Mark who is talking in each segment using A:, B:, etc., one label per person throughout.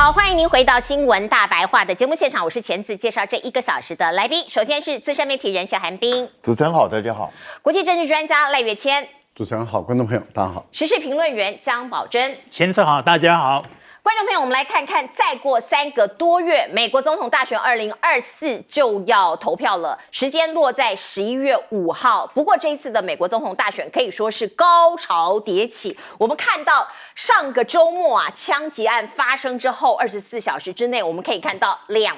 A: 好，欢迎您回到新闻大白话的节目现场，我是钱子，介绍这1个小时的来宾。首先是资深媒体人谢寒冰，
B: 主持人好，大家好；
A: 国际政治专家赖岳谦，
C: 主持人好，观众朋友大家好；
A: 时事评论员江宝珍，
D: 钱子好，大家好。
A: 观众朋友，我们来看看，再过3个多月，美国总统大选2024就要投票了，时间落在11月5号。不过这一次的美国总统大选可以说是高潮迭起。我们看到上个周末啊，枪击案发生之后24小时之内，我们可以看到两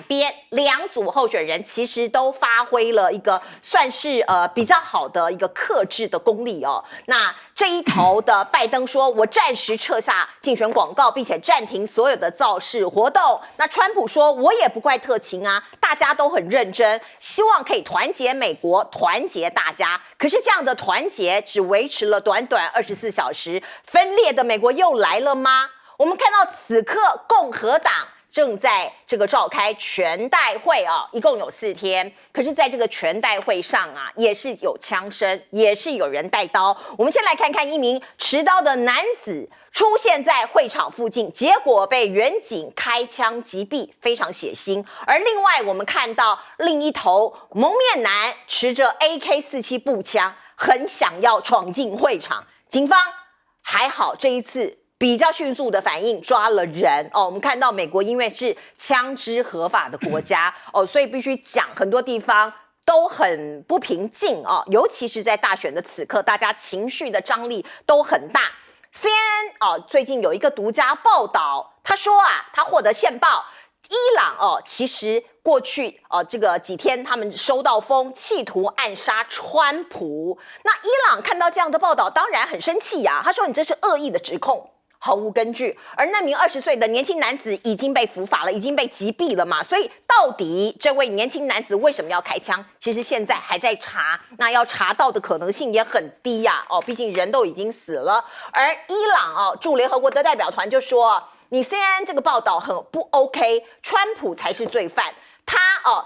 A: 组候选人其实都发挥了一个算是比较好的一个克制的功力哦。那这一头的拜登说，我暂时撤下竞选广告，并且暂停所有的造势活动。那川普说，我也不怪特勤啊，大家都很认真，希望可以团结美国，团结大家。可是这样的团结只维持了短短24小时，分裂的美国又来了吗？我们看到此刻共和党正在这个召开全代会啊，一共有4天。可是在这个全代会上啊，也是有枪声，也是有人带刀。我们先来看看一名持刀的男子出现在会场附近，结果被远警开枪击毙，非常血腥。而另外我们看到另一头蒙面男持着 AK-47 步枪，很想要闯进会场。警方还好这一次比较迅速的反应，抓了人哦。我们看到美国因为是枪支合法的国家哦，所以必须讲很多地方都很不平静哦，尤其是在大选的此刻，大家情绪的张力都很大。CNN 哦，最近有一个独家报道，他说啊，他获得线报，伊朗哦，其实过去这个几天他们收到风，企图暗杀川普。那伊朗看到这样的报道，当然很生气呀，他说你这是恶意的指控，毫无根据。而那名20岁的年轻男子已经被伏法了，已经被击毙了嘛，所以到底这位年轻男子为什么要开枪？其实现在还在查，那要查到的可能性也很低呀，毕竟人都已经死了。而伊朗驻联合国的代表团就说，你 CNN 这个报道很不 OK， 川普才是罪犯。他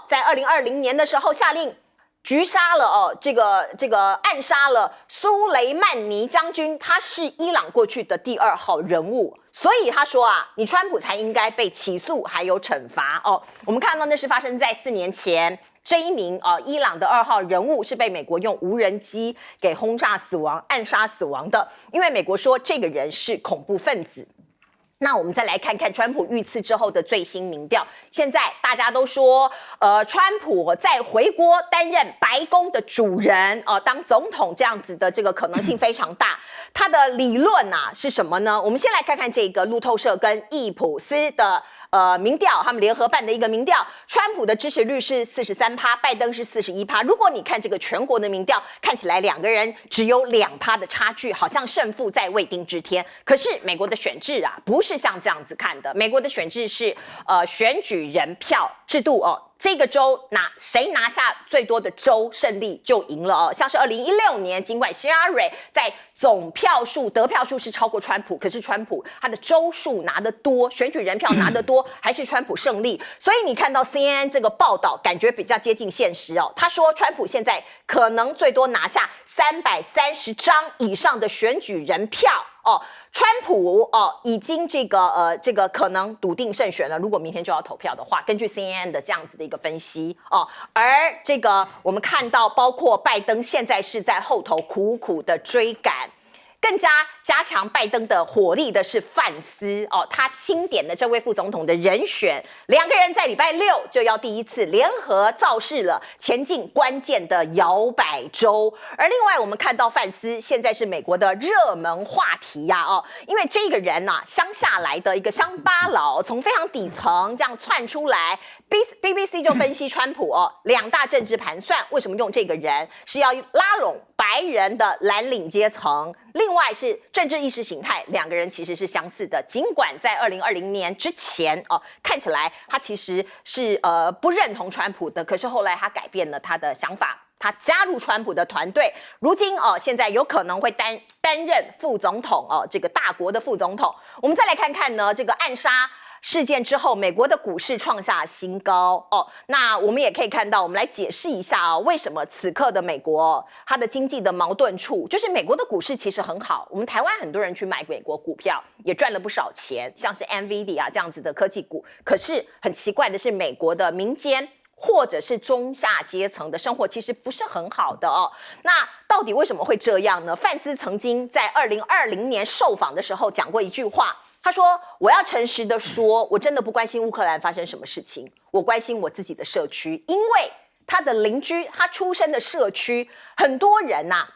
A: 在2020年的时候下令狙杀了这个暗杀了苏雷曼尼将军，他是伊朗过去的第2号人物，所以他说啊，你川普才应该被起诉还有惩罚哦。我们看到那是发生在4年前，这一名伊朗的2号人物是被美国用无人机给轰炸死亡、暗杀死亡的，因为美国说这个人是恐怖分子。那我们再来看看川普遇刺之后的最新民调，现在大家都说，川普在回国担任白宫的主人，当总统这样子的这个可能性非常大。他的理论啊是什么呢？我们先来看看这个路透社跟易普斯的民调，他们联合办的一个民调，川普的支持率是43%，拜登是41%。如果你看这个全国的民调，看起来2个人只有2%的差距，好像胜负在未定之天。可是美国的选制啊，不是像这样子看的，美国的选制是选举人票制度哦。这个州谁拿下最多的州胜利就赢了哦。像是2016年，尽管希拉蕊在总票数得票数是超过川普，可是川普他的州数拿得多，选举人票拿得多，还是川普胜利。所以你看到 CNN 这个报道，感觉比较接近现实哦。他说川普现在可能最多拿下330张以上的选举人票哦。川普已经这个可能笃定胜选了。如果明天就要投票的话，根据 CNN 的这样子的一个分析哦，而这个我们看到，包括拜登现在是在后头苦苦的追赶。更加强拜登的火力的是范斯哦，他钦点的这位副总统的人选，2个人在礼拜6就要第一次联合造势了，前进关键的摇摆州。而另外我们看到范斯现在是美国的热门话题呀因为这个人乡下来的一个乡巴佬，从非常底层这样窜出来。BBC 就分析川普2大政治盘算，为什么用这个人是要拉拢白人的蓝领阶层，另外是政治意识形态，2个人其实是相似的。尽管在2020年之前看起来他其实是不认同川普的，可是后来他改变了他的想法，他加入川普的团队，如今现在有可能会担任副总统这个大国的副总统。我们再来看看呢，这个暗杀事件之后，美国的股市创下新高哦。那我们也可以看到，我们来解释一下为什么此刻的美国它的经济的矛盾处，就是美国的股市其实很好，我们台湾很多人去买美国股票也赚了不少钱，像是 NVIDIA 这样子的科技股。可是很奇怪的是，美国的民间或者是中下阶层的生活其实不是很好的哦。那到底为什么会这样呢？范斯曾经在2020年受访的时候讲过一句话，他说：“我要诚实的说，我真的不关心乌克兰发生什么事情，我关心我自己的社区，因为他的邻居，他出生的社区，很多人呐、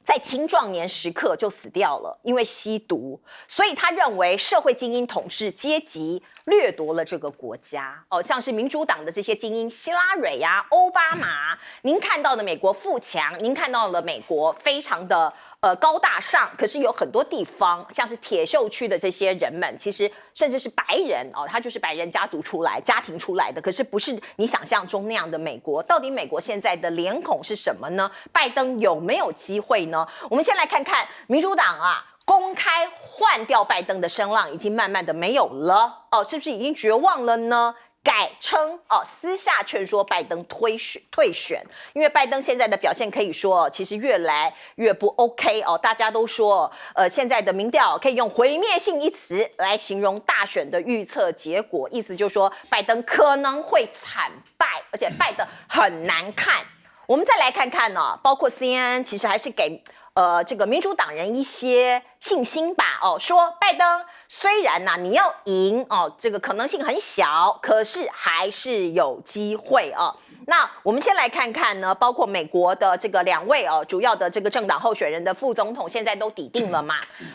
A: 在青壮年时刻就死掉了，因为吸毒，所以他认为社会精英统治阶级掠夺了这个国家哦，像是民主党的这些精英，希拉蕊呀、奥巴马，您看到的美国富强，您看到了美国非常的高大上，可是有很多地方，像是铁锈区的这些人们，其实甚至是白人哦，他就是白人家庭出来的，可是不是你想象中那样的美国。到底美国现在的脸孔是什么呢？拜登有没有机会呢？我们先来看看民主党啊。公开换掉拜登的声浪已经慢慢的没有了哦，是不是已经绝望了呢？改称私下劝说拜登退选，因为拜登现在的表现可以说其实越来越不 OK 哦。大家都说现在的民调可以用毁灭性一词来形容大选的预测结果，意思就是说拜登可能会惨败，而且败得很难看。我们再来看看呢，包括 CNN 其实还是给这个民主党人一些信心吧哦，说拜登虽然你要赢哦，这个可能性很小，可是还是有机会哦。那我们先来看看呢，包括美国的这个2位主要的这个政党候选人的副总统，现在都底定了嘛。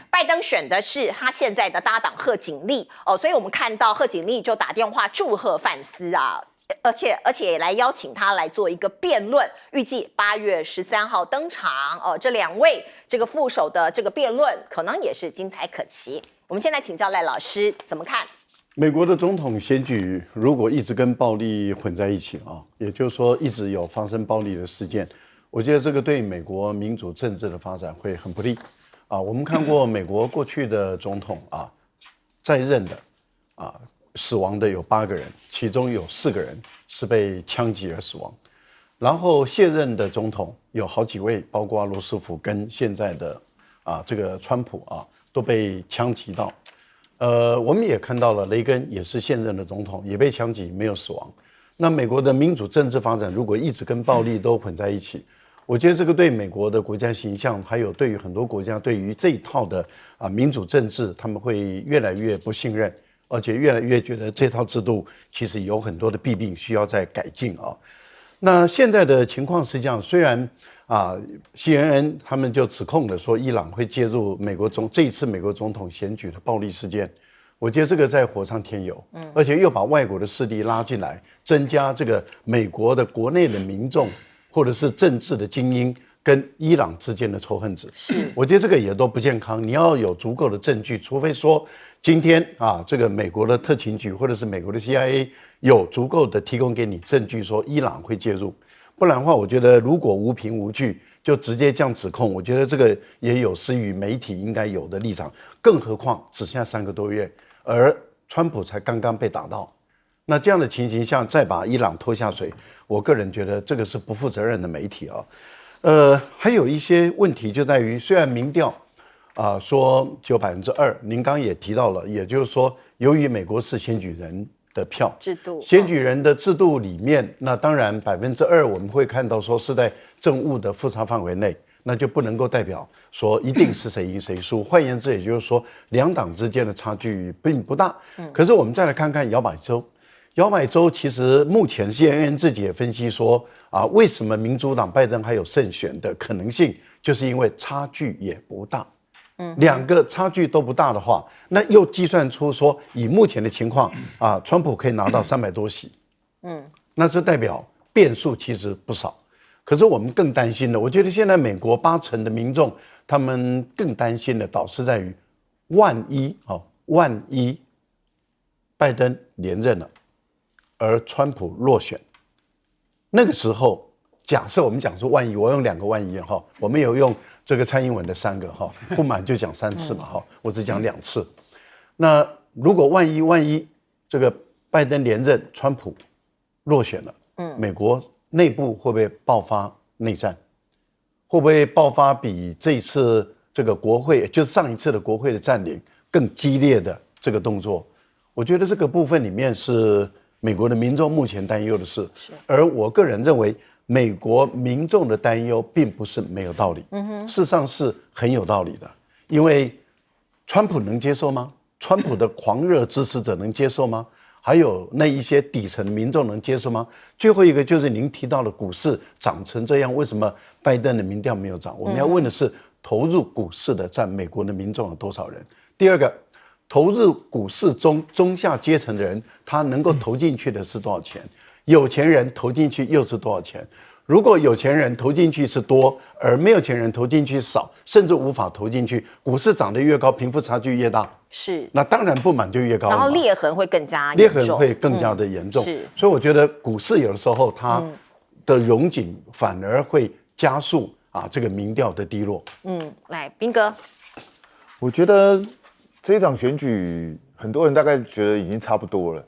A: 拜登选的是他现在的搭档贺锦丽哦，所以我们看到贺锦丽就打电话祝贺范斯啊。而且来邀请他来做一个辩论，预计8月13号登场。这2位这个副手的这个辩论可能也是精彩可期。我们先来请教赖老师怎么看？
C: 美国的总统选举如果一直跟暴力混在一起啊，也就是说一直有发生暴力的事件，我觉得这个对美国民主政治的发展会很不利啊。我们看过美国过去的总统啊，在任的啊。死亡的有8个人，其中有4个人是被枪击而死亡。然后卸任的总统有好几位，包括罗斯福跟现在的这个川普都被枪击到。我们也看到了雷根也是现任的总统，也被枪击，没有死亡。那美国的民主政治发展如果一直跟暴力都混在一起，我觉得这个对美国的国家形象，还有对于很多国家对于这一套的民主政治，他们会越来越不信任。而且越来越觉得这套制度其实有很多的弊病需要再改进啊。那现在的情况是这样，虽然CNN 他们就指控的说伊朗会介入这一次美国总统选举的暴力事件，我觉得这个在火上添油，而且又把外国的势力拉进来，增加这个美国的国内的民众或者是政治的精英跟伊朗之间的仇恨值，我觉得这个也都不健康。你要有足够的证据，除非说今天这个美国的特勤局或者是美国的 CIA 有足够的提供给你证据说伊朗会介入，不然的话，我觉得如果无凭无据就直接这样指控，我觉得这个也有失于媒体应该有的立场。更何况只剩下3个多月，而川普才刚刚被打到，那这样的情形下再把伊朗拖下水，我个人觉得这个是不负责任的媒体啊。还有一些问题就在于，虽然民调说只有2%，您刚也提到了，也就是说，由于美国是选举人的票
A: 制度，
C: 选举人的制度里面，那当然2%我们会看到说是在政务的复查范围内，那就不能够代表说一定是谁赢谁输。换言之，也就是说2党之间的差距并不大。可是我们再来看看摇摆州。摇摆州其实目前 CNN 自己也分析说为什么民主党拜登还有胜选的可能性，就是因为差距也不大。2个差距都不大的话，那又计算出说以目前的情况川普可以拿到300多席，那这代表变数其实不少。可是我们更担心的，我觉得现在美国80%的民众，他们更担心的倒是在于，万一拜登连任了，而川普落选，那个时候。假设我们讲说万一，我用2个万一我们有用这个蔡英文的3个不满就讲3次嘛我只讲2次。那如果万一这个拜登连任，川普落选了，美国内部会不会爆发内战？会不会爆发比这一次这个国会，就是上一次的国会的占领更激烈的这个动作？我觉得这个部分里面是美国的民众目前担忧的事，而我个人认为，美国民众的担忧并不是没有道理，事实上是很有道理的，因为川普能接受吗？川普的狂热支持者能接受吗？还有那一些底层民众能接受吗？最后一个就是您提到的股市涨成这样，为什么拜登的民调没有涨？我们要问的是，投入股市的占美国的民众有多少人？第二个，投入股市中下阶层的人，他能够投进去的是多少钱？有钱人投进去又是多少钱？如果有钱人投进去是多，而没有钱人投进去少，甚至无法投进去，股市涨得越高，贫富差距越大，
A: 是，
C: 那当然不满就越高了嘛，
A: 然后裂痕会更加严重，
C: 裂痕会更加的严重。
A: 是，
C: 所以我觉得股市有的时候它的荣景反而会加速这个民调的低落。
A: 来，彬哥，
B: 我觉得这一场选举，很多人大概觉得已经差不多了，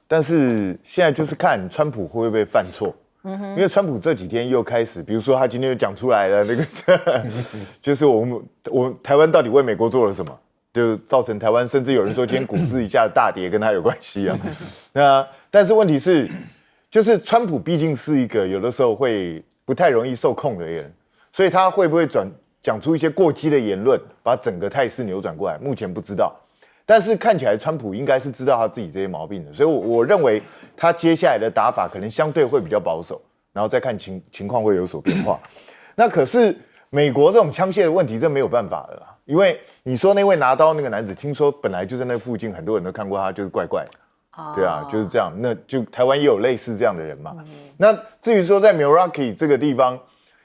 B: 但是现在就是看川普会不会犯错。因为川普这几天又开始，比如说他今天又讲出来了，那个就是我台湾到底为美国做了什么，就造成台湾甚至有人说今天股市一下大跌跟他有关系啊。那但是问题是，就是川普毕竟是一个有的时候会不太容易受控的人，所以他会不会讲出一些过激的言论，把整个态势扭转过来，目前不知道。但是看起来川普应该是知道他自己这些毛病的，所以我认为他接下来的打法可能相对会比较保守，然后再看情况会有所变化。那可是美国这种枪械的问题，这没有办法的啦，因为你说那位拿刀那个男子，听说本来就在那附近，很多人都看过他，就是怪怪的，对啊，就是这样。那就台湾也有类似这样的人嘛。那至于说在 Milwaukee 这个地方，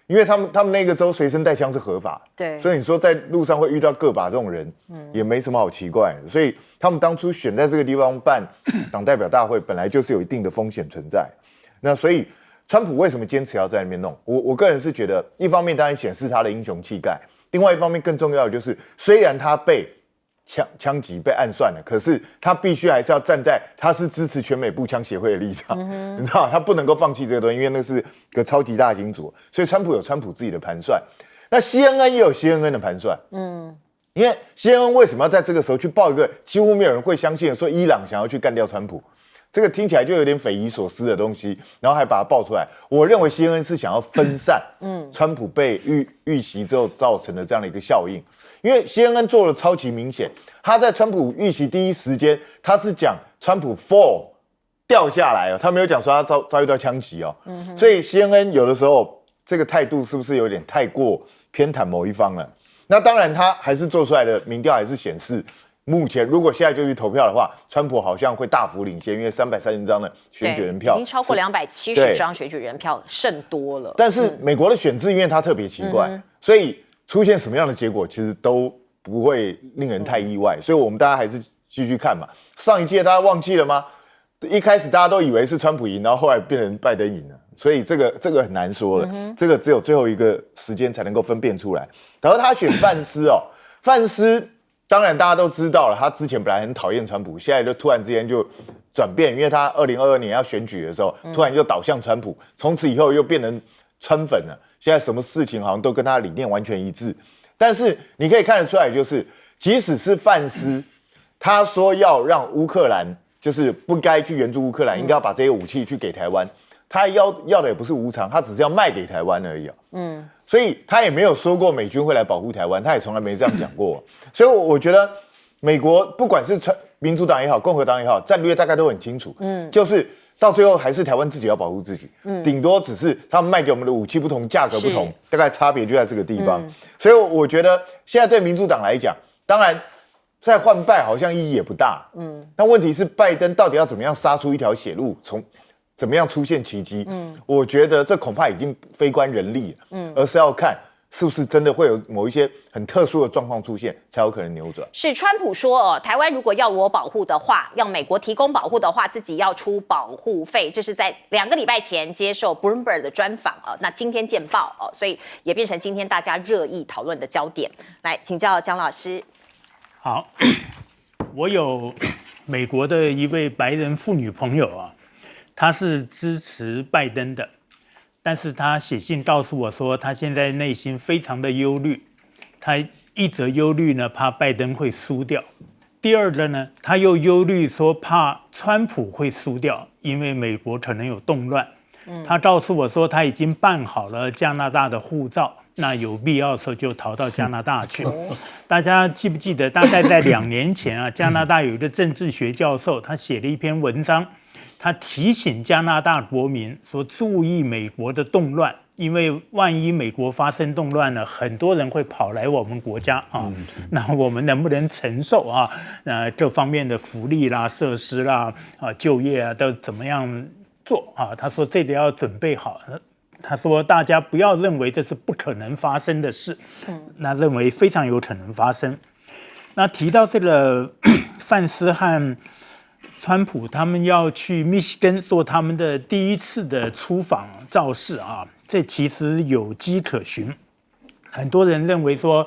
B: 因为他们那个州随身带枪是合法，
A: 对，
B: 所以你说在路上会遇到个把这种人，也没什么好奇怪的。所以他们当初选在这个地方办党代表大会，本来就是有一定的风险存在。那所以川普为什么坚持要在那边弄？我个人是觉得，一方面当然显示他的英雄气概，另外一方面更重要的就是，虽然他被枪击被暗算了，可是他必须还是要站在他是支持全美步枪协会的立场，你知道他不能够放弃这个东西，因为那是个超级大金主，所以川普有川普自己的盘算，那 CNN 也有 CNN 的盘算，因为 CNN 为什么要在这个时候去报一个几乎没有人会相信的说伊朗想要去干掉川普？这个听起来就有点匪夷所思的东西，然后还把它爆出来。我认为 CNN 是想要分散，川普被遇袭之后造成的这样的一个效应。因为 CNN 做的超级明显，他在川普遇袭第一时间，他是讲川普 fall 掉下来哦，他没有讲说他遭遇到枪击哦。所以 CNN 有的时候这个态度是不是有点太过偏袒某一方了？那当然，他还是做出来的民调还是显示。目前，如果现在就去投票的话，川普好像会大幅领先，因为330张的选举人票
A: 已经超过270张选举人票，甚多了。
B: 但是美国的选制因为它特别奇怪，所以出现什么样的结果其实都不会令人太意外。所以我们大家还是继续看嘛。上一届大家忘记了吗？一开始大家都以为是川普赢，然后后来变成拜登赢了，所以这个很难说了。这个只有最后一个时间才能够分辨出来。然后他选范斯哦，范斯。当然，大家都知道了，他之前本来很讨厌川普，现在就突然之间就转变，因为他2022年要选举的时候，突然就倒向川普，从此以后又变成川粉了。现在什么事情好像都跟他理念完全一致。但是你可以看得出来，就是即使是范斯，他说要让乌克兰就是不该去援助乌克兰，应该要把这些武器去给台湾，他要的也不是无偿，他只是要卖给台湾而已。所以他也没有说过美军会来保护台湾，他也从来没这样讲过。所以我觉得美国不管是民主党也好，共和党也好，战略大概都很清楚，就是到最后还是台湾自己要保护自己，顶多只是他们卖给我们的武器不同，价格不同，大概差别就在这个地方。所以我觉得现在对民主党来讲，当然再换败好像意义也不大，那问题是拜登到底要怎么样杀出一条血路，从怎么样出现奇迹？我觉得这恐怕已经非关人力了，而是要看是不是真的会有某一些很特殊的状况出现，才有可能扭转。
A: 是川普说，台湾如果要我保护的话，要美国提供保护的话，自己要出保护费。这是在2个礼拜前接受 Bloomberg 的专访那今天见报所以也变成今天大家热议讨论的焦点。来请教姜老师。
D: 好，我有美国的一位白人妇女朋友啊，她是支持拜登的，但是她写信告诉我说，她现在内心非常的忧虑。她一则忧虑呢，怕拜登会输掉；第二个呢，她又忧虑说怕川普会输掉，因为美国可能有动乱。她告诉我说，她已经办好了加拿大的护照。那有必要的时候就逃到加拿大去。大家记不记得，大概在2年前啊，加拿大有一个政治学教授，他写了一篇文章，他提醒加拿大国民说，注意美国的动乱，因为万一美国发生动乱呢，很多人会跑来我们国家啊，那我们能不能承受啊？各方面的福利啦、设施啦、就业啊，都怎么样做啊？他说这个要准备好。他说：“大家不要认为这是不可能发生的事，那认为非常有可能发生。那提到这个范斯和川普他们要去密西根做他们的第一次的出访造势啊，这其实有迹可循。很多人认为说，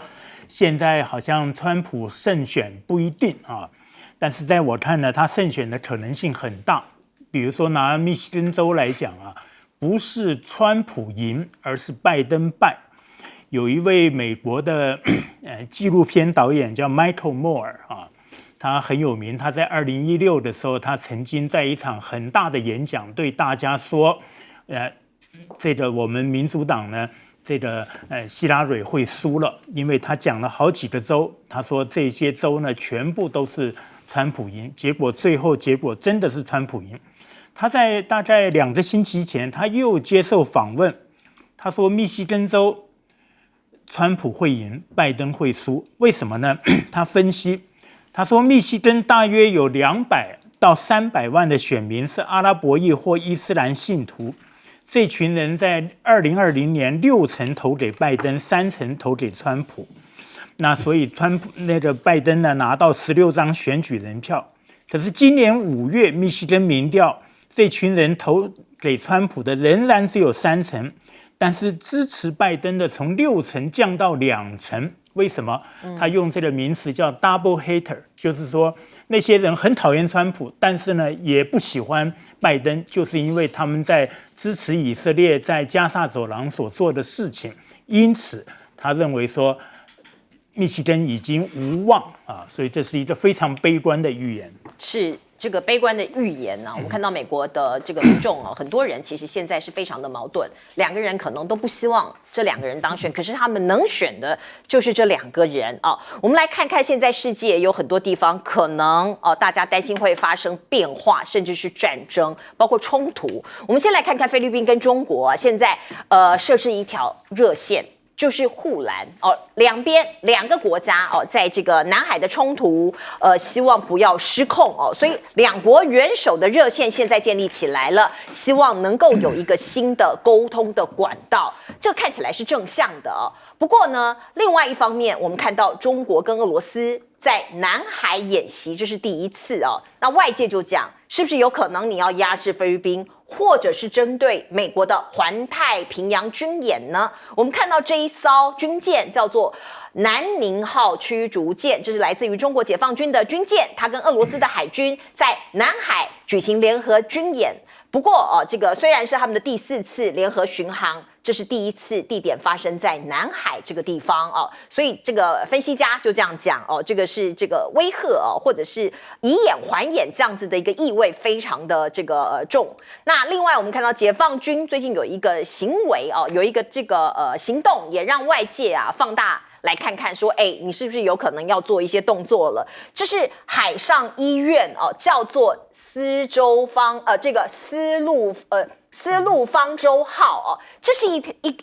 D: 现在好像川普胜选不一定啊，但是在我看呢，他胜选的可能性很大。比如说拿密西根州来讲啊。”不是川普赢，而是拜登败。有一位美国的纪录片导演叫 Michael Moore 啊，他很有名。他在2016的时候，他曾经在一场很大的演讲对大家说，这个我们民主党呢，这个希拉蕊会输了，因为他讲了好几个州，他说这些州呢全部都是川普赢，最后结果真的是川普赢。他在大概2个星期前，他又接受访问，他说密西根州川普会赢，拜登会输，为什么呢？他分析，他说密西根大约有200到300万的选民是阿拉伯裔或伊斯兰信徒，这群人在2020年6成投给拜登，3成投给川普。那所以拜登呢拿到16张选举人票，可是今年5月密西根民调。这群人投给川普的仍然只有3成，但是支持拜登的从6成降到2成。为什么？他用这个名词叫 double hater， 就是说那些人很讨厌川普，但是呢也不喜欢拜登，就是因为他们在支持以色列在加萨走廊所做的事情。因此，他认为说密西根已经无望啊，所以这是一个非常悲观的预言。
A: 是。这个悲观的预言呢，我们看到美国的这个民众很多人其实现在是非常的矛盾，2个人可能都不希望这2个人当选，可是他们能选的就是这2个人啊。我们来看看现在世界有很多地方可能大家担心会发生变化，甚至是战争，包括冲突。我们先来看看菲律宾跟中国现在设置一条热线。就是护栏两边2个国家在这个南海的冲突希望不要失控所以2国元首的热线现在建立起来了，希望能够有一个新的沟通的管道，这看起来是正向的不过呢，另外一方面，我们看到中国跟俄罗斯在南海演习，这是第一次那外界就讲，是不是有可能你要压制菲律宾？或者是针对美国的环太平洋军演呢？我们看到这一艘军舰叫做南宁号驱逐舰，这是来自于中国解放军的军舰，它跟俄罗斯的海军在南海举行联合军演。不过这个虽然是他们的第4次联合巡航，这是第1次地点发生在南海这个地方所以这个分析家就这样讲这个是这个威吓或者是以眼还眼这样子的一个意味非常的这个重。那另外我们看到解放军最近有一个行为有一个这个行动，也让外界放大。来看看说你是不是有可能要做一些动作了。这是海上医院叫做丝路方舟号这是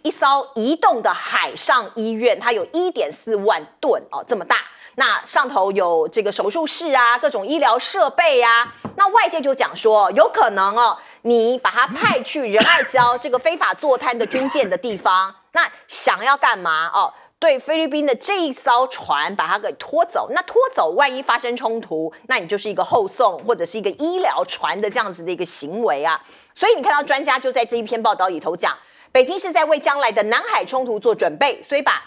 A: 一艘移动的海上医院，它有1.4万吨这么大。那上头有这个手术室各种医疗设备那外界就讲说有可能你把它派去仁爱礁这个非法坐滩的军舰的地方，那想要干嘛对菲律宾的这一艘船把它给拖走，那拖走万一发生冲突，那你就是一个后送或者是一个医疗船的这样子的一个行为所以你看到专家就在这一篇报道里头讲，北京是在为将来的南海冲突做准备，所以把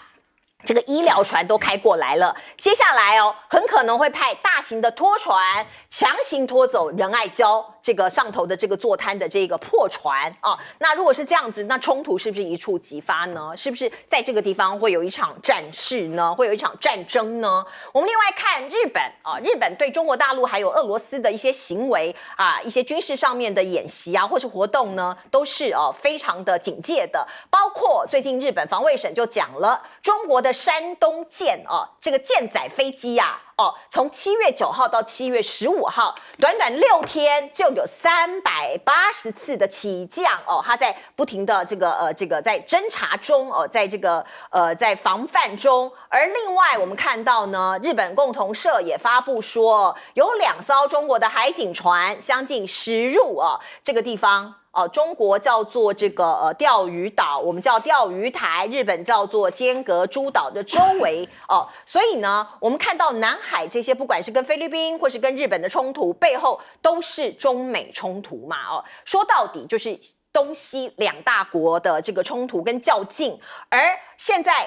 A: 这个医疗船都开过来了，接下来很可能会派大型的拖船强行拖走仁爱礁这个上头的这个坐滩的这个破船啊。那如果是这样子，那冲突是不是一触即发呢？是不是在这个地方会有一场战事呢？会有一场战争呢？我们另外看日本啊，日本对中国大陆还有俄罗斯的一些行为啊，一些军事上面的演习啊，或是活动呢，都是非常的警戒的。包括最近日本防卫省就讲了，中国的山东舰这个舰载飞机从7月9号到7月15号，短短6天就有380次的起降它在不停的这个在侦查中在这个在防范中。而另外我们看到呢，日本共同社也发布说，有2艘中国的海警船相继驶入这个地方。中国叫做这个钓鱼岛，我们叫钓鱼台，日本叫做尖阁诸岛的周围所以呢，我们看到南海这些不管是跟菲律宾或是跟日本的冲突，背后都是中美冲突嘛说到底就是东西2大国的这个冲突跟较劲。而现在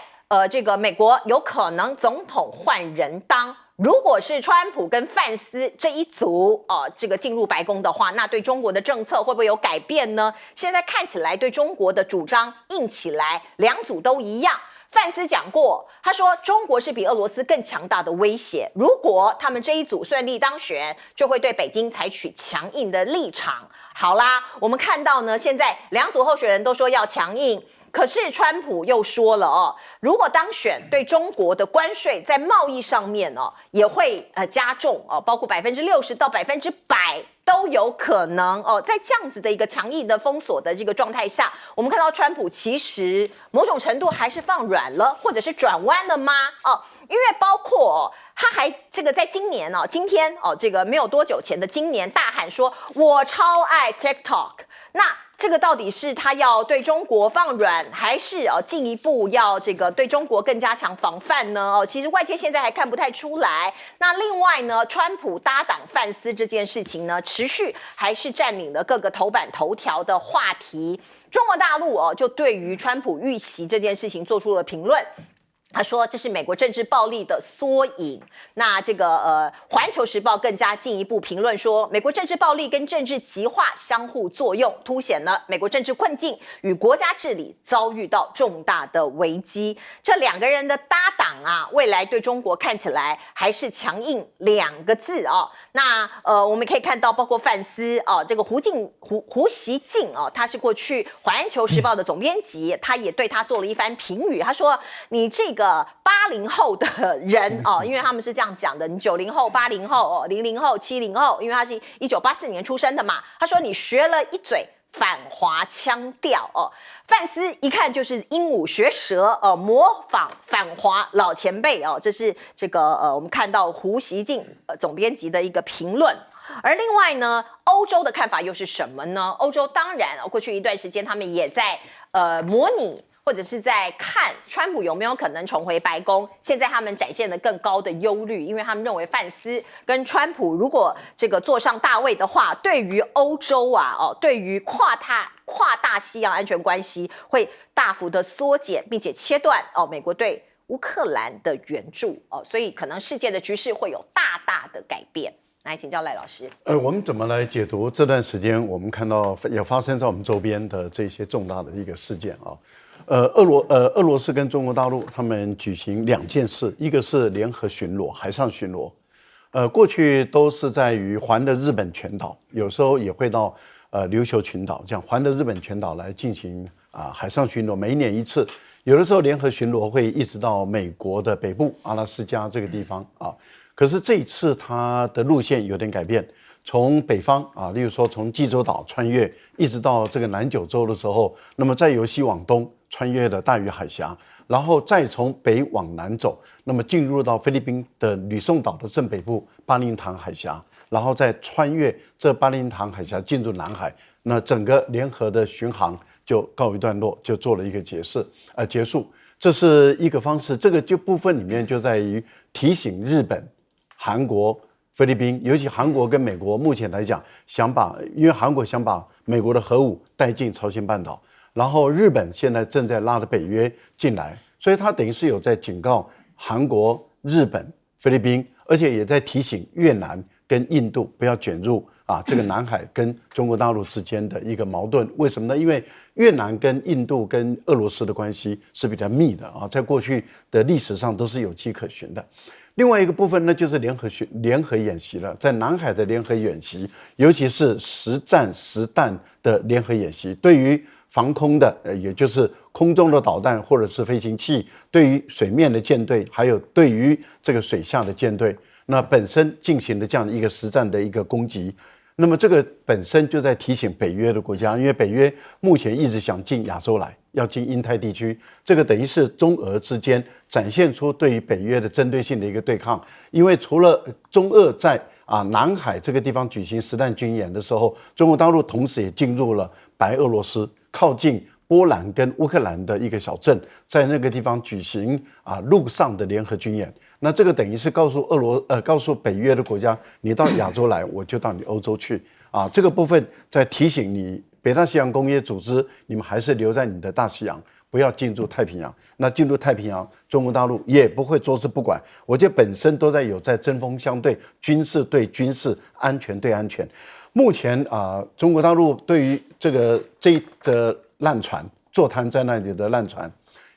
A: 这个美国有可能总统换人当。如果是川普跟范斯这一组这个进入白宫的话，那对中国的政策会不会有改变呢？现在看起来对中国的主张硬起来，2组都一样。范斯讲过，他说中国是比俄罗斯更强大的威胁，如果他们这一组顺利当选，就会对北京采取强硬的立场。好啦，我们看到呢，现在2组候选人都说要强硬。可是川普又说了如果当选，对中国的关税在贸易上面也会加重包括60%到100%都有可能在这样子的一个强硬的封锁的这个状态下，我们看到川普其实某种程度还是放软了，或者是转弯了吗？因为包括他还这个在今年今天这个没有多久前的今年大喊说我超爱 TikTok， 那这个到底是他要对中国放软，还是进一步要这个对中国更加强防范呢？其实外界现在还看不太出来。那另外呢，川普搭档范斯这件事情呢，持续还是占领了各个头版头条的话题。中国大陆就对于川普遇袭这件事情做出了评论。他说这是美国政治暴力的缩影。那这个环球时报更加进一步评论说，美国政治暴力跟政治极化相互作用，凸显了美国政治困境与国家治理遭遇到重大的危机。这2个人的搭档未来对中国看起来还是强硬2个字那我们可以看到，包括范斯这个胡锡进他是过去环球时报的总编辑，他也对他做了一番评语。他说你这个80后的人因为他们是这样讲的，你90后、80后、00后、70后，因为他是1984年出生的嘛。他说你学了一嘴反华腔调范斯一看就是鹦鹉学舌模仿反华老前辈这是这个我们看到胡锡进总编辑的一个评论。而另外呢，欧洲的看法又是什么呢？欧洲当然过去一段时间他们也在模拟或者是在看川普有没有可能重回白宫。现在他们展现了更高的忧虑，因为他们认为范斯跟川普如果这个坐上大位的话，对于欧洲对于跨大西洋安全关系会大幅的缩减，并且切断美国对乌克兰的援助所以可能世界的局势会有大大的改变。来请教赖老师。
C: 我们怎么来解读这段时间我们看到也发生在我们周边的这些重大的一个事件俄罗斯跟中国大陆他们举行2件事，一个是联合巡逻，海上巡逻，过去都是在于环的日本全岛，有时候也会到琉球群岛，这样环的日本全岛来进行海上巡逻，每1年1次，有的时候联合巡逻会一直到美国的北部阿拉斯加这个地方可是这一次它的路线有点改变，从北方例如说从济州岛穿越一直到这个南九州的时候，那么再由西往东穿越了大隅海峡，然后再从北往南走，那么进入到菲律宾的吕宋岛的正北部巴林塘海峡，然后再穿越这巴林塘海峡进入南海，那整个联合的巡航就告一段落，就做了一个结束。这是一个方式。这个就部分里面就在于提醒日本、韩国、菲律宾，尤其韩国跟美国，目前来讲因为韩国想把美国的核武带进朝鲜半岛，然后日本现在正在拉着北约进来，所以他等于是有在警告韩国、日本、菲律宾，而且也在提醒越南跟印度不要卷入这个南海跟中国大陆之间的一个矛盾。为什么呢？因为越南跟印度跟俄罗斯的关系是比较密的在过去的历史上都是有迹可循的。另外一个部分呢，就是联合演习了，在南海的联合演习，尤其是实战实弹的联合演习，对于防空的，也就是空中的导弹或者是飞行器，对于水面的舰队，还有对于这个水下的舰队，那本身进行的这样的一个实战的一个攻击。那么这个本身就在提醒北约的国家，因为北约目前一直想进亚洲来，要进印太地区，这个等于是中俄之间展现出对于北约的针对性的一个对抗。因为除了中俄在南海这个地方举行实弹军演的时候，中国大陆同时也进入了白俄罗斯靠近波兰跟乌克兰的一个小镇，在那个地方举行陆上的联合军演。那这个等于是告诉北约的国家，你到亚洲来，我就到你欧洲去这个部分在提醒你，北大西洋公约组织，你们还是留在你的大西洋，不要进入太平洋。那进入太平洋，中国大陆也不会桌子不管。我觉得本身都有在针锋相对，军事对军事，安全对安全。目前中国大陆对于这个烂船坐滩在那里的烂船，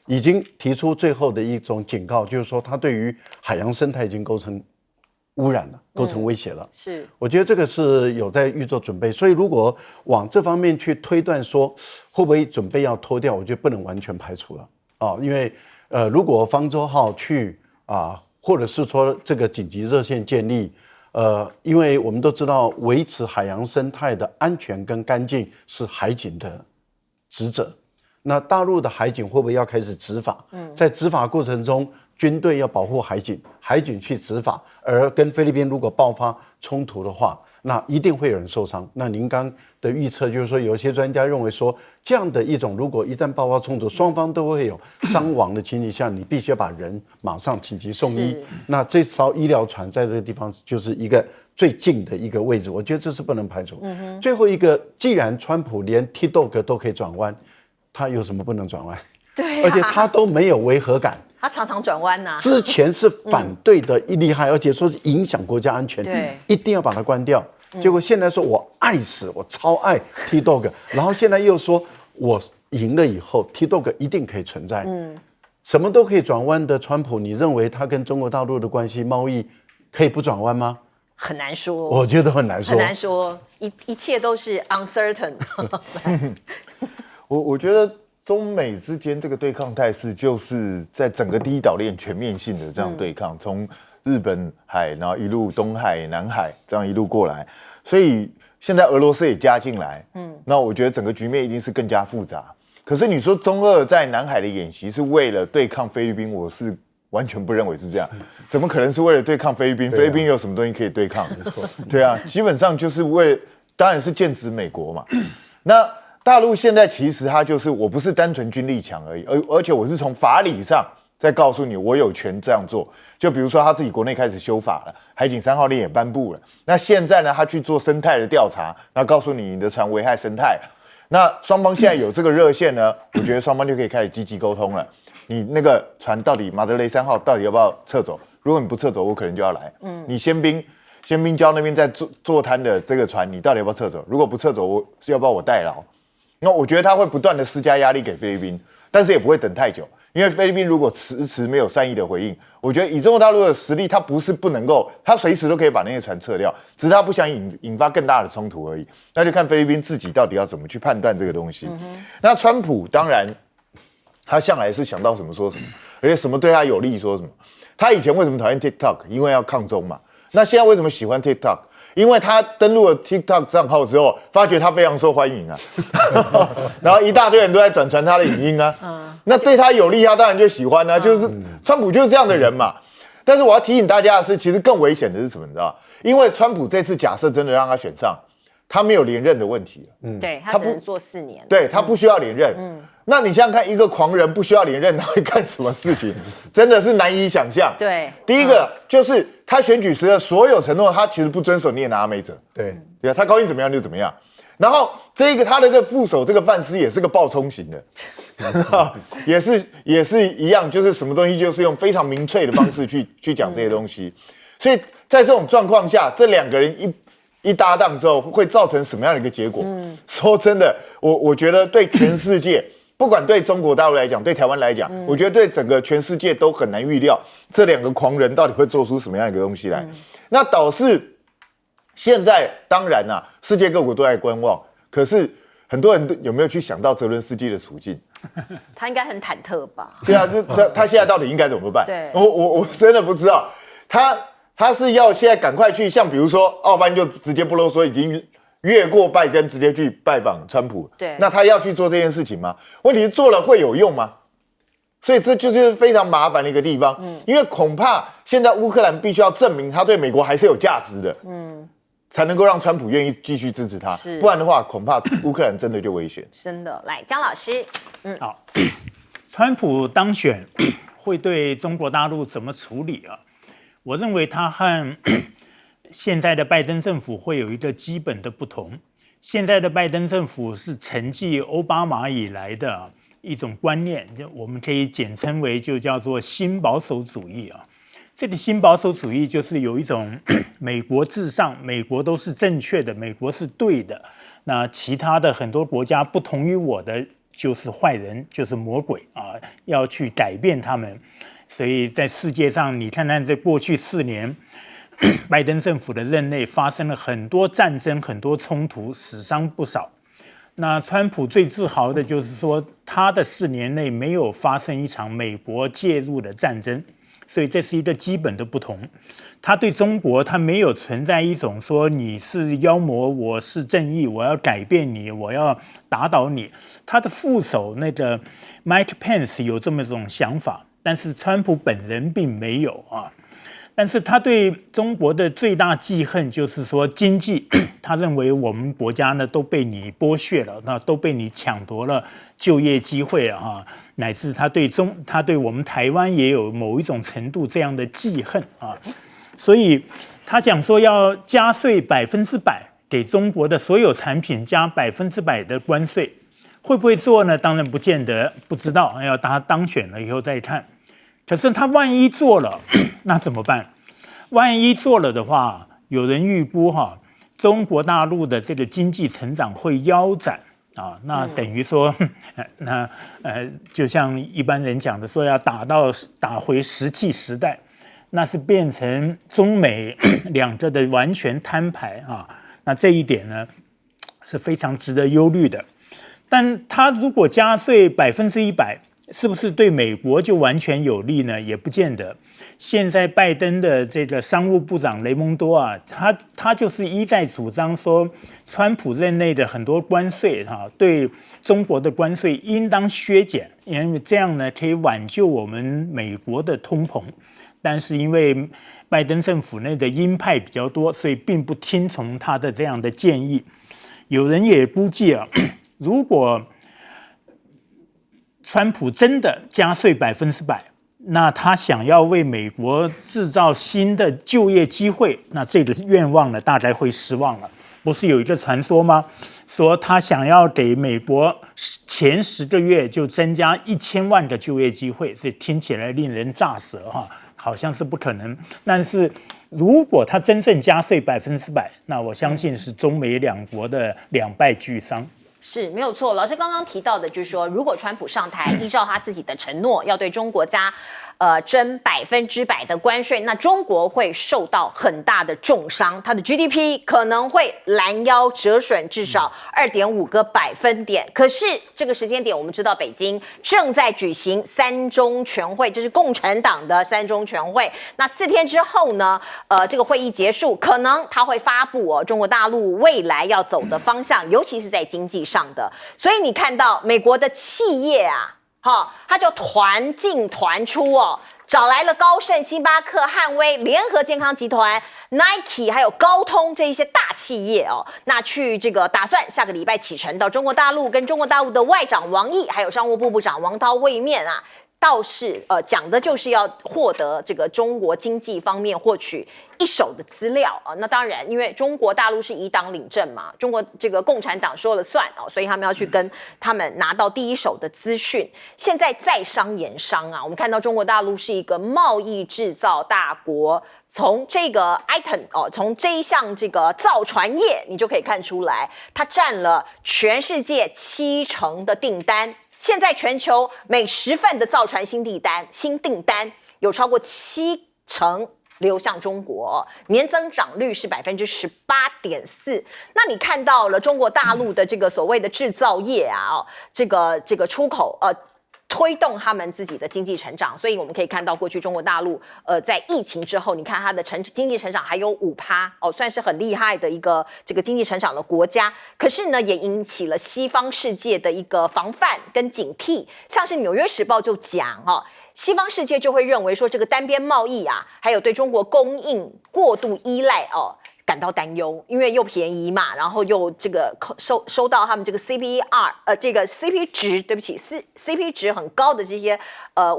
C: 已经提出最后的一种警告，就是说它对于海洋生态已经构成污染了，构成威胁了。
A: 是，
C: 我觉得这个是有在预做准备，所以如果往这方面去推断说会不会准备要脱掉，我觉得不能完全排除了因为如果方舟号去或者是说这个紧急热线建立。因为我们都知道，维持海洋生态的安全跟干净是海警的职责。那大陆的海警会不会要开始执法？在执法过程中，军队要保护海警，海警去执法，而跟菲律宾如果爆发冲突的话，那一定会有人受伤。那您刚的预测就是说，有一些专家认为说，这样的一种如果一旦爆发冲突，双方都会有伤亡的情形下，你必须要把人马上紧急送医。那这艘医疗船在这个地方就是一个最近的一个位置，我觉得这是不能排除。最后一个，既然川普连 T-Dog 都可以转弯，他有什么不能转弯？
A: 对
C: 而且他都没有违和感。
A: 他常常转弯呐。
C: 之前是反对的厉害，而且说是影响国家安全，
A: 对，
C: 一定要把它关掉。结果现在说我爱死，我超爱 T-Dog， 然后现在又说我赢了以后 T-Dog 一定可以存在。什么都可以转弯的川普，你认为他跟中国大陆的关系贸易可以不转弯吗？
A: 很难说，
C: 我觉得很难说，
A: 很难说，一切都是 uncertain 。
B: 我觉得中美之间这个对抗态势，就是在整个第一岛链全面性的这样对抗，从日本海，然后一路东海、南海这样一路过来，所以现在俄罗斯也加进来，那我觉得整个局面一定是更加复杂。可是你说中俄在南海的演习是为了对抗菲律宾，我是完全不认为是这样，怎么可能是为了对抗菲律宾？菲律宾有什么东西可以对抗？没错，对啊，基本上就是当然是剑指美国嘛。那大陆现在其实它就是我不是单纯军力强而已，而且我是从法理上在告诉你我有权这样做。就比如说他自己国内开始修法了，海警3号令也颁布了。那现在呢，他去做生态的调查，然后告诉你的船危害生态了。那双方现在有这个热线呢，我觉得双方就可以开始积极沟通了。你那个船到底马德雷3号到底要不要撤走？如果你不撤走，我可能就要来。你宪兵礁那边在坐滩的这个船，你到底要不要撤走？如果不撤走，我是要不要我代劳？那我觉得他会不断的施加压力给菲律宾，但是也不会等太久，因为菲律宾如果迟没有善意的回应，我觉得以中国大陆的实力，他不是不能够，他随时都可以把那些船撤掉，只是他不想引发更大的冲突而已。那就看菲律宾自己到底要怎么去判断这个东西。那川普当然他向来是想到什么说什么，而且什么对他有利说什么。他以前为什么讨厌 TikTok？ 因为要抗中嘛。那现在为什么喜欢 TikTok？因为他登录了 TikTok 账号之后，发觉他非常受欢迎啊，然后一大堆人都在转传他的影音啊，那对他有利，他当然就喜欢啊，就是川普就是这样的人嘛。但是我要提醒大家的是，其实更危险的是什么？你知道吗？因为川普这次假设真的让他选上，他没有连任的问题了，
A: 对，他只能做4年，
B: 对，他不需要连任。那你想想看，一个狂人不需要连任，他会干什么事情？真的是难以想象。
A: 对，
B: 第一个就是他选举时的所有承诺，他其实不遵守，你也拿他没辙。
C: 对
B: 啊，他高兴怎么样就怎么样。然后他的这个副手这个范斯也是个暴冲型的，也是一样，就是什么东西就是用非常明确的方式去讲这些东西。所以在这种状况下，这两个人一搭档之后，会造成什么样的一个结果？说真的，我觉得对全世界，不管对中国大陆来讲，对台湾来讲，我觉得对整个全世界都很难预料这两个狂人到底会做出什么样一个东西来。那导致现在当然啊，世界各国都在观望，可是很多人有没有去想到泽伦斯基的处境？
A: 他应该很忐忑吧？
B: 对啊，他现在到底应该怎么办？
A: 对，
B: 我真的不知道。他是要现在赶快去，像比如说奥班就直接不啰嗦，已经越过拜登，直接去拜访川普。
A: 对，
B: 那他要去做这件事情吗？问题是做了会有用吗？所以这就是非常麻烦的一个地方。因为恐怕现在乌克兰必须要证明他对美国还是有价值的，才能够让川普愿意继续支持他。不然的话，恐怕乌克兰真的就危险。
A: 真的，来姜老师，
D: 好，川普当选会对中国大陆怎么处理啊？我认为他和现在的拜登政府会有一个基本的不同。现在的拜登政府是承继奥巴马以来的一种观念，我们可以简称为就叫做新保守主义啊。这个新保守主义就是有一种美国至上，美国都是正确的，美国是对的，那其他的很多国家不同于我的就是坏人，就是魔鬼啊，要去改变他们。所以在世界上，你看看在过去4年，拜登政府的任内发生了很多战争、很多冲突，死伤不少。那川普最自豪的就是说，他的4年内没有发生一场美国介入的战争，所以这是一个基本的不同。他对中国，他没有存在一种说你是妖魔，我是正义，我要改变你，我要打倒你。他的副手那个 Mike Pence 有这么一种想法。但是川普本人并没有啊，但是他对中国的最大记恨就是说经济，他认为我们国家呢都被你剥削了，那都被你抢夺了就业机会啊，乃至他对我们台湾也有某一种程度这样的记恨啊，所以他讲说要加税100%，给中国的所有产品加100%的关税，会不会做呢？当然不见得，不知道，要他当选了以后再看。可是他万一做了，那怎么办？万一做了的话，有人预估中国大陆的这个经济成长会腰斩啊，那等于说，就像一般人讲的说，要打回石器时代，那是变成中美两个的完全摊牌啊。那这一点呢，是非常值得忧虑的。但他如果加税100%，是不是对美国就完全有利呢？也不见得。现在拜登的这个商务部长雷蒙多啊，他就是一再主张说，川普任内的很多关税对中国的关税应当削减，因为这样呢可以挽救我们美国的通膨。但是因为拜登政府内的鹰派比较多，所以并不听从他的这样的建议。有人也估计啊，如果川普真的加税100%，那他想要为美国制造新的就业机会，那这个愿望呢，大概会失望了。不是有一个传说吗？说他想要给美国前10个月就增加1000万个就业机会，这听起来令人咋舌好像是不可能。但是如果他真正加税100%，那我相信是中美两国的两败俱伤。
A: 是没有错，老师刚刚提到的，就是说，如果川普上台，依照他自己的承诺，要对中国征100%的关税，那中国会受到很大的重伤，它的 GDP 可能会拦腰折损至少2.5个百分点。可是这个时间点，我们知道北京正在举行3中全会，这是共产党的3中全会。那4天之后呢，这个会议结束，可能他会发布中国大陆未来要走的方向，尤其是在经济上的。所以你看到美国的企业啊。他就团进团出找来了高盛、星巴克、汉威、联合健康集团、Nike 还有高通这一些大企业那去这个打算下个礼拜启程到中国大陆，跟中国大陆的外长王毅还有商务部部长王涛会面倒是讲的就是要获得这个中国经济方面获取一手的资料啊。那当然，因为中国大陆是以党领政嘛，中国这个共产党说了算哦，所以他们要去跟他们拿到第一手的资讯。现在在商言商啊，我们看到中国大陆是一个贸易制造大国，从这个 item 哦，从这一项这个造船业，你就可以看出来，它占了全世界70%的订单。现在全球每10份的造船新订单有超过70%流向中国，年增长率是18.4%。那你看到了中国大陆的这个所谓的制造业啊，这个出口推动他们自己的经济成长，所以我们可以看到过去中国大陆在疫情之后，你看它的经济成长还有5%哦，算是很厉害的一个这个经济成长的国家。可是呢，也引起了西方世界的一个防范跟警惕，像是《纽约时报》就讲哦。西方世界就会认为说，这个单边贸易啊，还有对中国供应过度依赖哦，感到担忧，因为又便宜嘛，然后又这个收到他们这个 这个 CP 值，对不起，CP 值很高的这些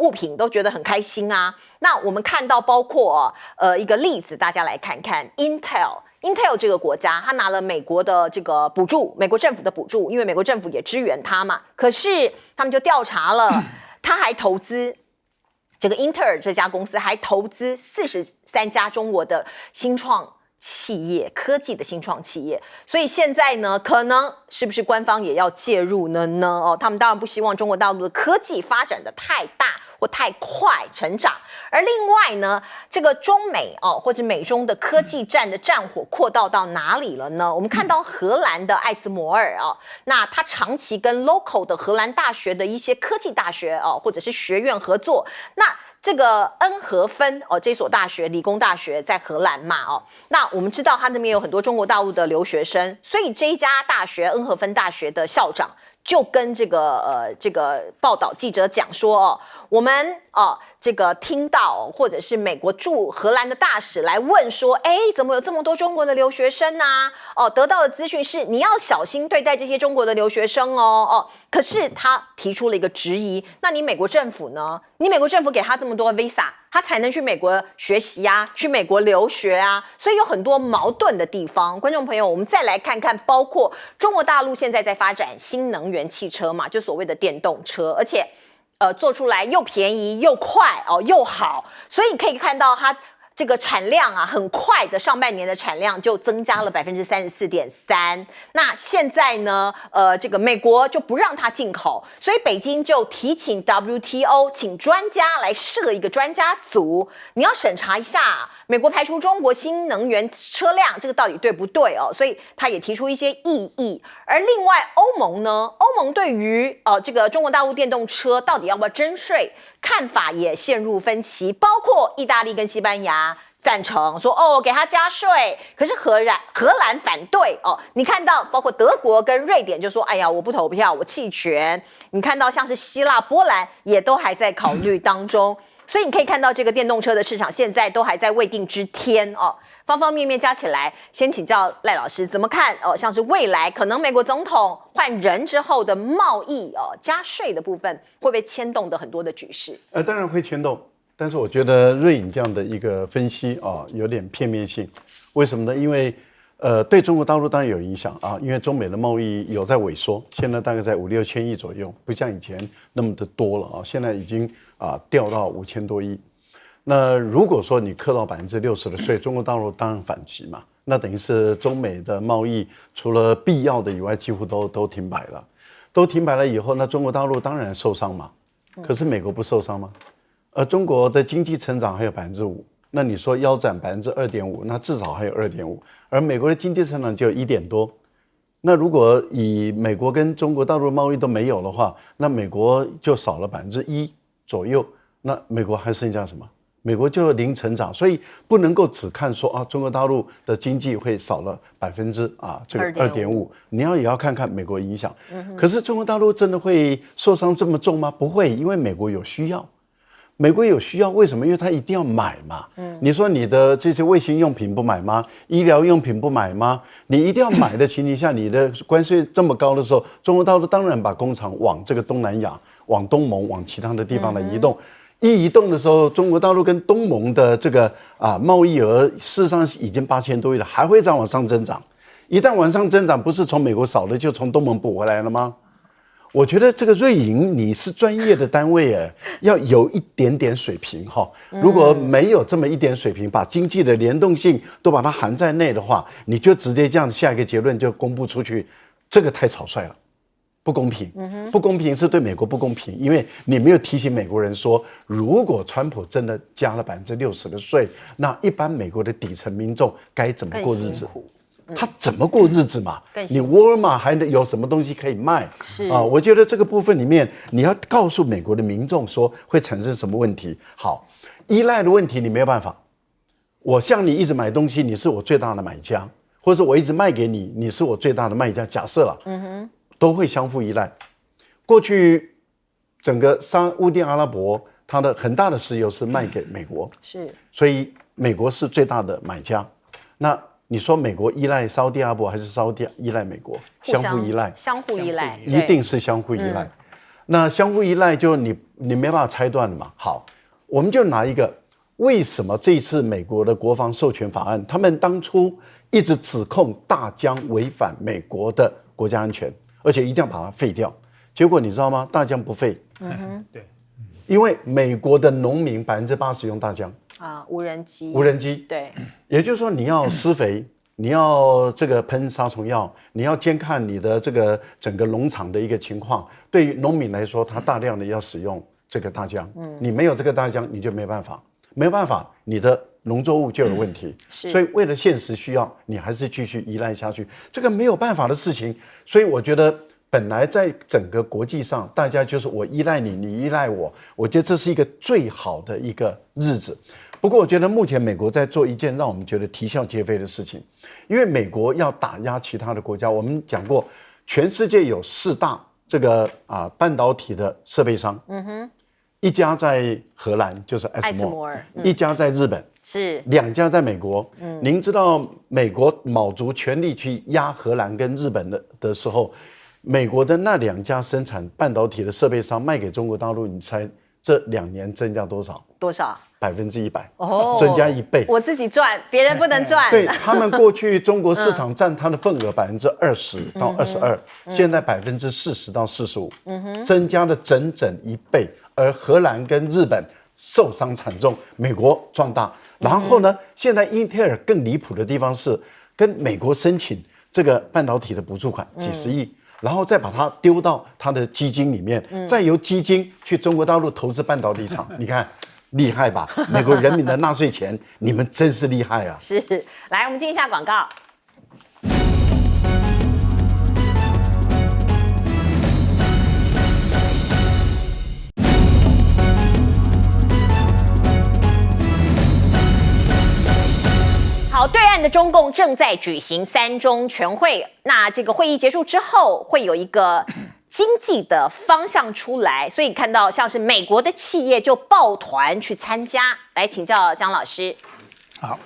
A: 物品都觉得很开心啊。那我们看到包括一个例子，大家来看看 Intel 这个国家，他拿了美国的这个补助，美国政府的补助，因为美国政府也支援他嘛。可是他们就调查了，他还投资。这个英特尔这家公司还投资43家中国的新创企业，科技的新创企业，所以现在呢，可能是不是官方也要介入呢？他们当然不希望中国大陆的科技发展的太大或太快成长。而另外呢，这个中美或者美中的科技战的战火扩大到哪里了呢？我们看到荷兰的艾斯摩尔那他长期跟 local 的荷兰大学的一些科技大学或者是学院合作。那这个恩和芬这所大学理工大学在荷兰嘛那我们知道他那边有很多中国大陆的留学生，所以这一家大学恩和芬大学的校长就跟这个报道记者讲说我们这个听到或者是美国驻荷兰的大使来问说，怎么有这么多中国的留学生啊？得到的资讯是你要小心对待这些中国的留学生可是他提出了一个质疑，那你美国政府呢？你美国政府给他这么多 visa， 他才能去美国学习啊，去美国留学啊，所以有很多矛盾的地方。观众朋友，我们再来看看，包括中国大陆现在在发展新能源汽车嘛，就所谓的电动车，而且做出来又便宜又快又好，所以可以看到它这个产量很快的上半年的产量就增加了34.3%。那现在呢，这个美国就不让它进口，所以北京就提请 WTO， 请专家来设一个专家组，你要审查一下美国排除中国新能源车辆这个到底对不对所以他也提出一些异议。而另外欧盟呢，欧盟对于这个中国大陆电动车到底要不要征税，看法也陷入分歧，包括意大利跟西班牙赞成说给他加税，可是荷兰反对你看到包括德国跟瑞典就说哎呀我不投票，我弃权。你看到像是希腊、波兰也都还在考虑当中，所以你可以看到这个电动车的市场现在都还在未定之天方方面面加起来，先请教赖老师怎么看像是未来可能美国总统换人之后的贸易加税的部分，会不会牵动的很多的局势？
C: 当然会牵动，但是我觉得瑞颖这样的一个分析有点片面性。为什么呢？因为对中国大陆当然有影响因为中美的贸易有在萎缩，现在大概在5-6千亿左右，不像以前那么的多了现在已经掉到5000多亿。那如果说你课到60%的税，中国大陆当然反击嘛，那等于是中美的贸易除了必要的以外，几乎都停摆了。都停摆了以后，那中国大陆当然受伤嘛。可是美国不受伤吗？中国的经济成长还有5%，那你说腰斩2.5%，那至少还有2.5%，而美国的经济成长就有1点多。那如果以美国跟中国大陆贸易都没有的话，那美国就少了1%左右，那美国还剩下什么？美国就零成长，所以不能够只看说中国大陆的经济会少了这个2.5%，你也要看看美国影响。可是中国大陆真的会受伤这么重吗？不会，因为美国有需要。美国有需要，为什么？因为他一定要买嘛。你说你的这些卫星用品不买吗？医疗用品不买吗？你一定要买的情形下，你的关税这么高的时候，中国大陆当然把工厂往这个东南亚、往东盟、往其他的地方来移动。一移动的时候，中国大陆跟东盟的这个贸易额事实上已经8000多亿了，还会再往上增长。一旦往上增长，不是从美国少了就从东盟补回来了吗？我觉得这个瑞银你是专业的单位要有一点点水平哈。如果没有这么一点水平，把经济的联动性都把它含在内的话，你就直接这样下一个结论就公布出去，这个太草率了。不公平，不公平是对美国不公平，因为你没有提醒美国人说，如果川普真的加了60%的税，那一般美国的底层民众该怎么过日子？他怎么过日子嘛？你沃尔玛还能有什么东西可以卖？我觉得这个部分里面，你要告诉美国的民众说会产生什么问题。好，依赖的问题你没有办法，我向你一直买东西，你是我最大的买家，或者我一直卖给你，你是我最大的卖家。假设了，都会相互依赖。过去整个乌地阿拉伯，它的很大的石油是卖给美国，所以美国是最大的买家。那你说美国依赖沙地阿拉伯还是沙地依赖美国？相互依赖，
A: 相互依赖，
C: 一定是相互依赖。那相互依赖就你没办法拆断了嘛。好，我们就拿一个，为什么这一次美国的国防授权法案，他们当初一直指控大疆违反美国的国家安全，而且一定要把它废掉。结果你知道吗？大疆不废，
D: 对，
C: 因为美国的农民80%用大疆。
A: 无人机，对，
C: 也就是说你要施肥，你要这个喷杀虫药，你要监看你的这个整个农场的一个情况。对于农民来说，他大量的要使用这个大疆，你没有这个大疆，你就没办法，你的农作物就有问题。所以为了现实需要，你还是继续依赖下去，这个没有办法的事情。所以我觉得，本来在整个国际上，大家就是我依赖你，你依赖我，我觉得这是一个最好的一个日子。不过，我觉得目前美国在做一件让我们觉得啼笑皆非的事情，因为美国要打压其他的国家。我们讲过，全世界有4大这个半导体的设备商，一家在荷兰就是艾斯摩尔，一家在日本，
A: 是
C: 2家在美国。您知道美国卯足全力去压荷兰跟日本的时候，美国的那2家生产半导体的设备商卖给中国大陆，你猜这2年增加多少？100%，增加1倍。
A: 我自己赚，别人不能赚。
C: 对，他们过去中国市场占它的份额20%到22%，现在40%到45%，增加了整1倍。而荷兰跟日本受伤惨重，美国壮大。然后呢，现在英特尔更离谱的地方是，跟美国申请这个半导体的补助款几十亿。然后再把它丢到它的基金里面，再由基金去中国大陆投资半导体厂，你看厉害吧？美国人民的纳税钱，你们真是厉害啊！
A: 是，来，我们进一下广告。好，对岸的中共正在举行3中全会，那这个会议结束之后，会有一个经济的方向出来，所以看到像是美国的企业就抱团去参加，来请教姜老师。
D: 好，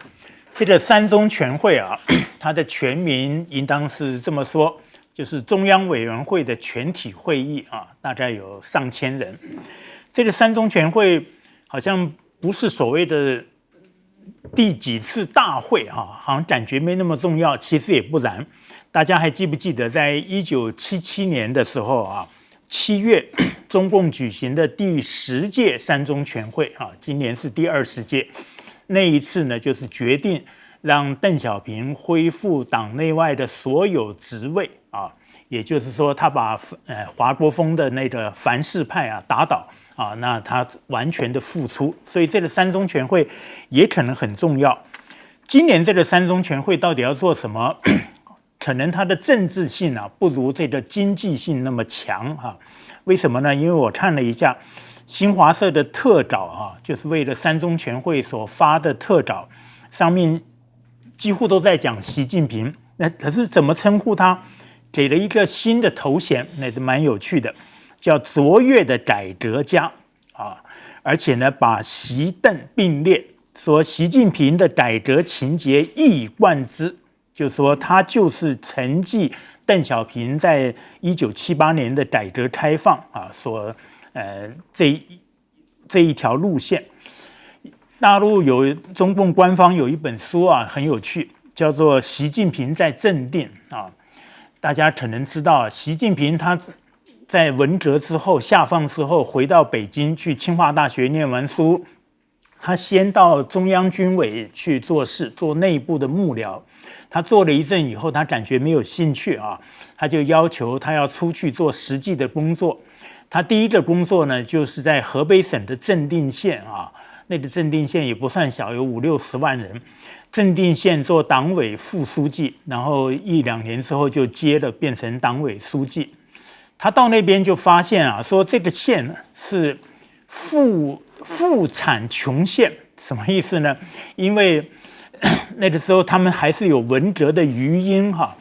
D: 这个3中全会啊，它的全名应当是这么说，就是中央委员会的全体会议啊，大概有上千人。这个3中全会好像不是所谓的第几次大会好像感觉没那么重要，其实也不然。大家还记不记得，在1977年的时候7月，中共举行的第10届3中全会今年是第20届。那一次呢，就是决定让邓小平恢复党内外的所有职位也就是说，他把华国锋的那个樊氏派打倒。那他完全的付出，所以这个3中全会也可能很重要。今年这个3中全会到底要做什么？可能它的政治性不如这个经济性那么强为什么呢？因为我看了一下新华社的特稿就是为了3中全会所发的特稿，上面几乎都在讲习近平。那可是怎么称呼他？给了一个新的头衔，那是蛮有趣的。叫卓越的改革家而且呢，把习邓并列，说习近平的改革情节一以贯之，就说他就是承继邓小平在1978年的改革开放所这一条路线。大陆中共官方有一本书啊，很有趣，叫做《习近平在正定》啊。大家可能知道，习近平他在文革之后下放之后，回到北京去清华大学念完书，他先到中央军委去做事，做内部的幕僚。他做了一阵以后，他感觉没有兴趣啊，他就要求他要出去做实际的工作。他第一个工作呢，就是在河北省的正定县啊。那个正定县也不算小，有50-60万人。正定县做党委副书记，然后1-2年之后就接了，变成党委书记。他到那边就发现啊，说这个县是富产穷县，什么意思呢？因为那个时候他们还是有文革的余音哈。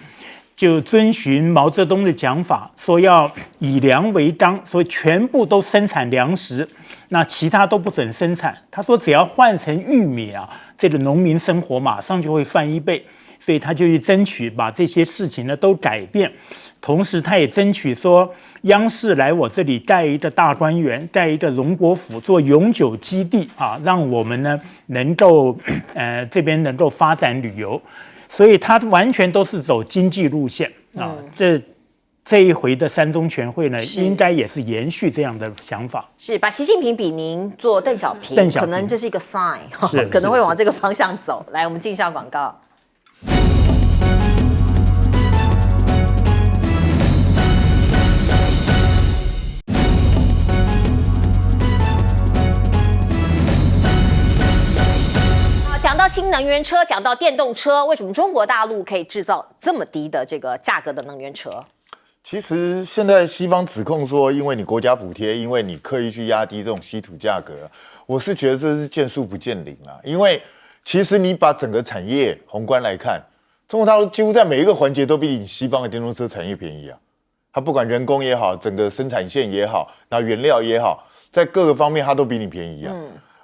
D: 就遵循毛泽东的讲法，说要以粮为纲，所以全部都生产粮食，那其他都不准生产。他说只要换成玉米啊，这个农民生活马上就会翻1倍，所以他就去争取把这些事情呢都改变。同时，他也争取说，央视来我这里盖一个大观园，盖一个荣国府，做永久基地啊，让我们呢能够这边能够发展旅游。所以他完全都是走经济路线啊，这一回的3中全会呢，应该也是延续这样的想法。
A: 是把习近平比您做邓小平，可能这是一个 sign， 可能会往这个方向走。来，我们进一下广告。讲到新能源车，讲到电动车，为什么中国大陆可以制造这么低的这个价格的能源车？
B: 其实现在西方指控说，因为你国家补贴，因为你刻意去压低这种稀土价格，我是觉得这是见树不见林啦。因为其实你把整个产业宏观来看，中国大陆几乎在每一个环节都比你西方的电动车产业便宜啊。它不管人工也好，整个生产线也好，然后原料也好，在各个方面它都比你便宜啊。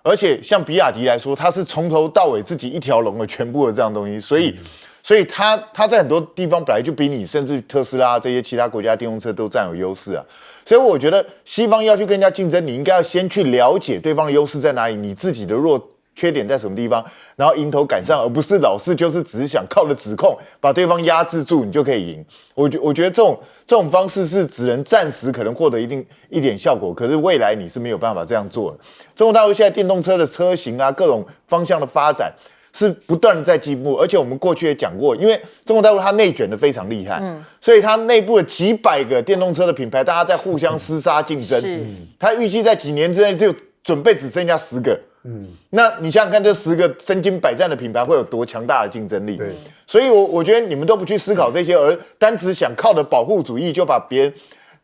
B: 而且像比亚迪来说，它是从头到尾自己一条龙的全部的这样东西，所以它在很多地方本来就比你甚至特斯拉这些其他国家电动车都占有优势啊。所以我觉得西方要去跟人家竞争，你应该要先去了解对方的优势在哪里，你自己的缺点在什么地方，然后迎头赶上，而不是老是就是只是想靠着指控把对方压制住，你就可以赢。我觉得这种方式是只能暂时可能获得一点效果，可是未来你是没有办法这样做的。中国大陆现在电动车的车型啊，各种方向的发展是不断的在进步，而且我们过去也讲过，因为中国大陆它内卷的非常厉害，所以它内部的几百个电动车的品牌，大家在互相厮杀竞争。它预计在几年之内就准备只剩下10个。那你想想看，这10个身经百战的品牌会有多强大的竞争力？对，所以我觉得你们都不去思考这些，而单只想靠着保护主义就把别人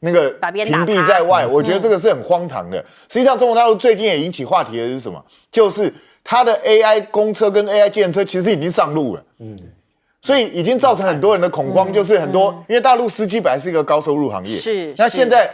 B: 那个屏蔽在外，我觉得这个是很荒唐的。实际上，中国大陆最近也引起话题的是什么？就是它的 AI 公车跟 AI 计程车其实已经上路了。所以已经造成很多人的恐慌，就是很多因为大陆司机本来是一个高收入行业，那现在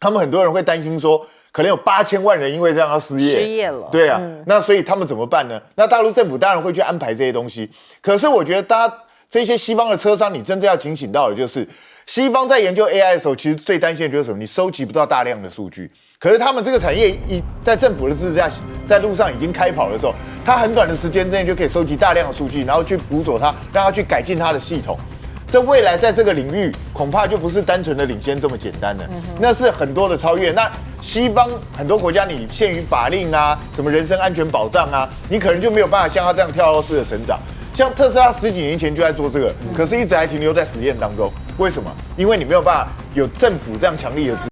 B: 他们很多人会担心说，可能有8000万人因为这样要失业了。对啊，那所以他们怎么办呢？那大陆政府当然会去安排这些东西。可是我觉得大家这些西方的车商，你真正要警醒到的就是，西方在研究 AI 的时候，其实最担心的就是什么？你收集不到大量的数据。可是他们这个产业在政府的支持下，在路上已经开跑的时候，它很短的时间之内就可以收集大量的数据，然后去辅佐它，让它去改进它的系统。这未来在这个领域恐怕就不是单纯的领先这么简单的，那是很多的超越。那西方很多国家，你限于法令啊，什么人身安全保障啊，你可能就没有办法像它这样跳跃式的成长。像特斯拉10几年前就在做这个，可是一直还停留在实验当中。为什么？因为你没有办法有政府这样强力的支持。